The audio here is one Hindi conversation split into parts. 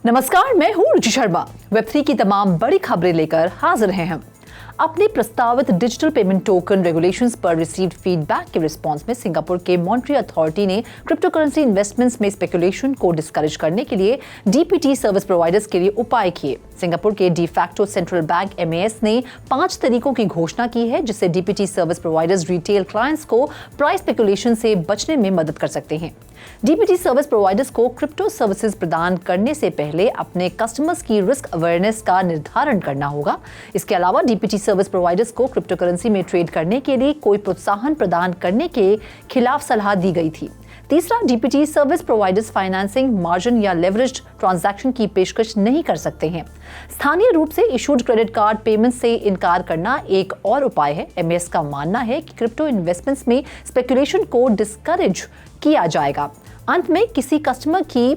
नमस्कार, मैं हूं रुचि शर्मा। वेब3 की तमाम बड़ी खबरें लेकर हाजिर हैं हम। अपने प्रस्तावित डिजिटल पेमेंट टोकन रेगुलेशंस पर रिसीव्ड फीडबैक के रिस्पांस में सिंगापुर के मॉनेटरी अथॉरिटी ने क्रिप्टो करेंसी इन्वेस्टमेंट्स में स्पेकुलेशन को डिस्करेज करने के लिए डीपीटी सर्विस प्रोवाइडर्स के लिए उपाय किए। सिंगापुर के डिफैक्टो सेंट्रल बैंक MAS ने 5 तरीकों की घोषणा की है जिससे DPT service providers retail clients को प्राइस स्पेकुलेशन से बचने में मदद कर सकते हैं। डीपीटी सर्विस प्रोवाइडर्स को क्रिप्टो सर्विसेज प्रदान करने से पहले अपने कस्टमर्स की रिस्क अवेयरनेस का निर्धारण करना होगा। इसके अलावा डीपीटी सर्विस प्रोवाइडर्स को क्रिप्टो करेंसी में ट्रेड करने के लिए कोई प्रोत्साहन प्रदान करने के खिलाफ सलाह दी गई थी। तीसरा, DPT service providers financing, margin या लेवरेज्ड ट्रांजैक्शन की पेशकश नहीं कर सकते हैं। स्थानीय रूप से इशूड क्रेडिट कार्ड पेमेंट से इनकार करना एक और उपाय है। MAS का मानना है कि क्रिप्टो इन्वेस्टमेंट्स में स्पेकुलेशन को डिस्करेज किया जाएगा। अंत में, किसी कस्टमर की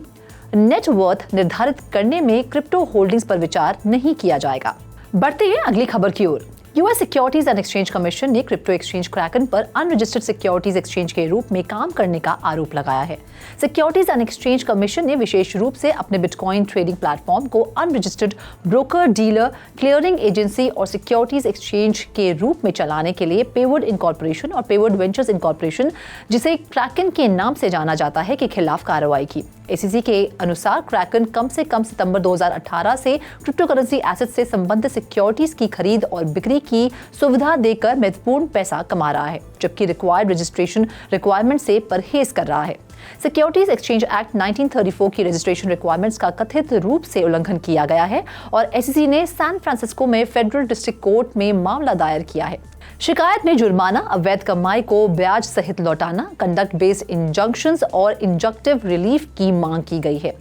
नेटवर्थ निर्धारित करने में क्रिप्टो होल्डिंग्स पर विचार नहीं किया जाएगा। बढ़ते हैं अगली खबर की ओर। US securities and exchange commission ने क्रिप्टो एक्सचेंज क्रैकन पर अनरजिस्टर्ड सिक्योरिटीज एक्सचेंज के रूप में काम करने का आरोप लगाया है। सिक्योरिटीज एंड एक्सचेंज कमीशन ने विशेष रूप से अपने बिटकॉइन ट्रेडिंग प्लेटफॉर्म को unregistered broker, dealer, clearing agency और सिक्योरिटीज एक्सचेंज के रूप में चलाने के लिए पेवुड इनकॉर्पोरेशन और पेवुड वेंचर्स इनकॉर्पोरेशन, जिसे क्रैकन के नाम से जाना जाता है, के खिलाफ कार्रवाई की। SEC के अनुसार क्रैकन कम से कम सितंबर 2018 से क्रिप्टो करेंसी एसेट से संबंधित सिक्योरिटीज की खरीद और बिक्री की सुविधा देकर महत्वपूर्ण पैसा कमा रहा है, जबकि रिक्वायर्ड रजिस्ट्रेशन रिक्वायरमेंट से परहेज कर रहा है। सिक्योरिटीज एक्सचेंज एक्ट 1934 की रजिस्ट्रेशन रिक्वायरमेंट्स का कथित रूप से उल्लंघन किया गया है और SEC ने सैन फ्रांसिस्को में फेडरल डिस्ट्रिक्ट कोर्ट में मामला दायर किया है। शिकायत में जुर्माना, अवैध कमाई को ब्याज सहित लौटाना, कंडक्ट बेस्ड इंजंक्शंस और इंजंक्टिव रिलीफ की मांग की गई है।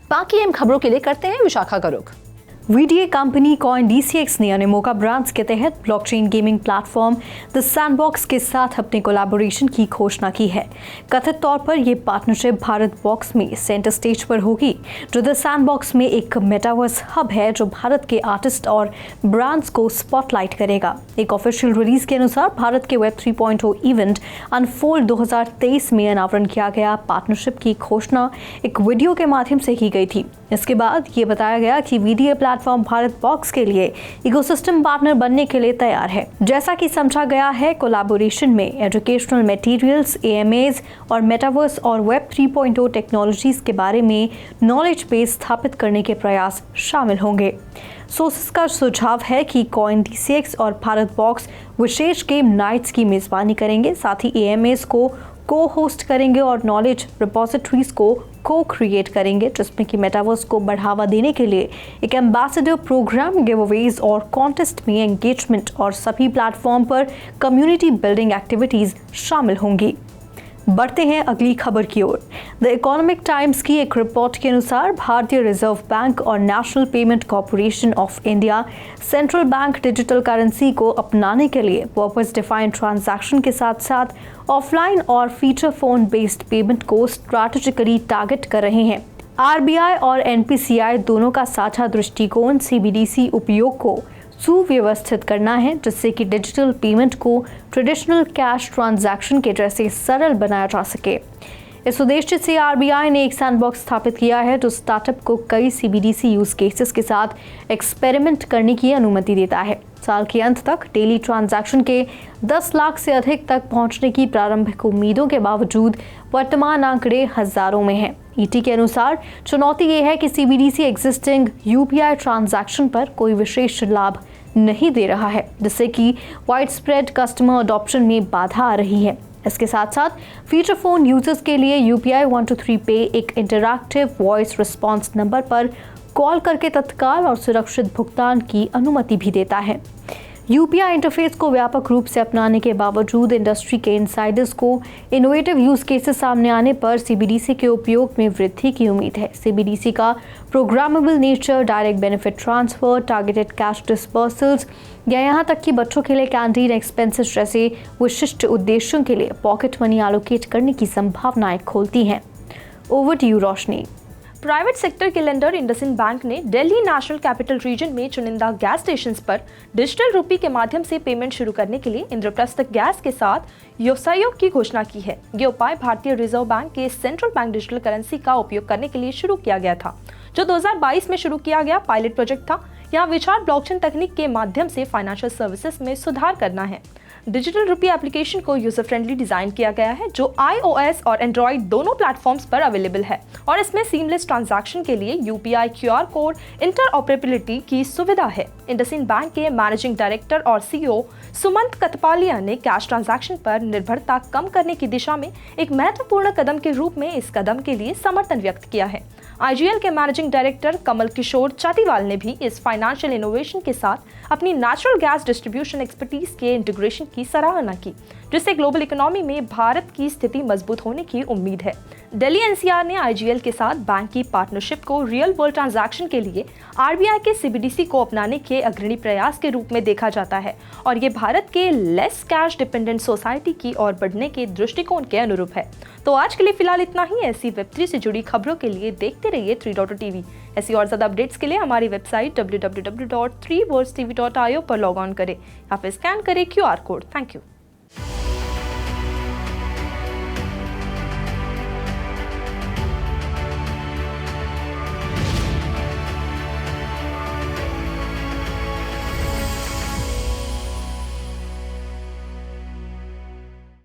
बाकी अहम खबरों के लिए करते हैं विशाखा का रुख। VDA कंपनी CoinDCX ने अनेमोका ब्रांड्स के तहत blockchain gaming platform the sandbox के साथ अपने कोलैबोरेशन की घोषणा की है। कथित तौर पर यह पार्टनरशिप भारत बॉक्स में सेंटर स्टेज पर होगी, जो द सैंडबॉक्स में एक मेटावर्स हब है जो भारत के आर्टिस्ट और ब्रांड्स को स्पॉटलाइट करेगा। एक ऑफिशियल रिलीज के अनुसार भारत के वेब 3.0 इवेंट अनफोल्ड 2023 में अनावरण किया गया पार्टनरशिप की घोषणा एक वीडियो के माध्यम से की गई थी। इसके बाद ये बताया गया कि VDA प्लेटफॉर्म भारत बॉक्स के लिए इकोसिस्टम पार्टनर बनने के लिए तैयार है। जैसा कि समझा गया है, कोलैबोरेशन में एजुकेशनल मटेरियल्स, AMAs और मेटावर्स और वेब 3.0 टेक्नोलॉजीज के बारे में नॉलेज बेस स्थापित करने के प्रयास शामिल होंगे। सोर्सेस का सुझाव है कि CoinDCX और भारत बॉक्स विशेष गेम नाइट्स की मेजबानी करेंगे, साथ ही AMAs को होस्ट करेंगे और नॉलेज रिपोजिटरीज को क्रिएट करेंगे, जिसमें कि मेटावर्स को बढ़ावा देने के लिए एक एम्बेसडर प्रोग्राम, गिवअवेज और कॉन्टेस्ट में एंगेजमेंट और सभी प्लेटफॉर्म पर कम्युनिटी बिल्डिंग एक्टिविटीज शामिल होंगी। बढ़ते हैं अगली खबर की ओर। द इकोनॉमिक टाइम्स की एक रिपोर्ट के अनुसार भारतीय रिजर्व बैंक और national payment corporation of India central bank digital currency को अपनाने के लिए पर्पस डिफाइंड ट्रांजैक्शन के साथ साथ ऑफलाइन और फीचर फोन बेस्ड पेमेंट को स्ट्रैटेजिकली टारगेट कर रहे हैं। RBI और NPCI दोनों का साझा दृष्टिकोण CBDC उपयोग को सुव्यवस्थित करना है, जिससे कि डिजिटल पेमेंट को ट्रेडिशनल कैश ट्रांजैक्शन के जैसे सरल बनाया जा सके। इस उद्देश्य से RBI ने एक सैंडबॉक्स स्थापित किया है जो स्टार्टअप को कई CBDC यूज केसेस के साथ एक्सपेरिमेंट करने की अनुमति देता है। साल के अंत तक डेली ट्रांजैक्शन के 10 लाख से अधिक तक पहुंचने की प्रारंभिक उम्मीदों के बावजूद वर्तमान आंकड़े हजारों में हैं। ET के अनुसार चुनौती ये है कि CBDC एग्जिस्टिंग UPI ट्रांजैक्शन पर कोई विशेष लाभ नहीं दे रहा है, जिससे कि वाइड स्प्रेड कस्टमर अडॉप्शन में बाधा आ रही है। इसके साथ साथ फीचर फोन यूजर्स के लिए UPI 123 पे एक इंटरैक्टिव वॉइस रिस्पॉन्स नंबर पर कॉल करके तत्काल और सुरक्षित भुगतान की अनुमति भी देता है। UPI इंटरफेस को व्यापक रूप से अपनाने के बावजूद इंडस्ट्री के इनसाइडर्स को इनोवेटिव यूज केसेस सामने आने पर CBDC के उपयोग में वृद्धि की उम्मीद है। CBDC का programmable nature, direct benefit transfer, targeted cash dispersals या यहाँ तक कि बच्चों के लिए कैंटीन एक्सपेंसेस जैसे विशिष्ट उद्देश्यों के लिए पॉकेट मनी एलोकेट करने की संभावनाएं खोलती हैं। Over to you Roshni. Private sector के लेंडर इंडसइंड बैंक ने दिल्ली नेशनल कैपिटल रीजन में चुनिंदा गैस स्टेशंस पर डिजिटल रूपी के माध्यम से पेमेंट शुरू करने के लिए इंद्रप्रस्थ गैस के साथ सहयोग की घोषणा की है। ये उपाय भारतीय रिजर्व बैंक के सेंट्रल बैंक डिजिटल करेंसी का उपयोग करने के लिए शुरू किया गया था। जो 2022 में शुरू किया गया पायलट प्रोजेक्ट था। यहाँ विचार ब्लॉकचेन तकनीक के माध्यम से फाइनेंशियल सर्विसेज में सुधार करना है। डिजिटल रुपी एप्लीकेशन को यूजर फ्रेंडली डिजाइन किया गया है, जो iOS और एंड्रॉइड दोनों प्लेटफॉर्म्स पर अवेलेबल है और इसमें सीमलेस ट्रांजैक्शन के लिए UPI QR कोड इंटरऑपरेबिलिटी की सुविधा है। इंडसइंड बैंक के मैनेजिंग डायरेक्टर और CEO सुमंत कतपालिया ने कैश ट्रांजैक्शन पर निर्भरता कम करने की दिशा में एक महत्वपूर्ण कदम के रूप में इस कदम के लिए समर्थन व्यक्त किया है। IGL के मैनेजिंग डायरेक्टर कमल किशोर चाटीवाल ने भी इस फाइनेंशियल इनोवेशन के साथ अपनी नेचुरल गैस डिस्ट्रीब्यूशन एक्सपर्टीज के इंटीग्रेशन की सराहना की, जिससे ग्लोबल इकोनॉमी में भारत की स्थिति मजबूत होने की उम्मीद है। दिल्ली NCR ने IGL के साथ बैंक की पार्टनरशिप को रियल वर्ल्ड ट्रांजैक्शन के लिए RBI के CBDC को अपनाने के अग्रणी प्रयास के रूप में देखा जाता है और ये भारत के लेस कैश डिपेंडेंट सोसाइटी की ओर बढ़ने के दृष्टिकोण के अनुरूप है। तो आज के लिए फिलहाल इतना ही। ऐसी Web3 से जुड़ी खबरों के लिए देखते रहिए 3.0 TV। ऐसी और ज्यादा अपडेट्स के लिए हमारी वेबसाइट www.3worldstv.io पर लॉग ऑन करें या फिर स्कैन करें QR कोड। Thank you.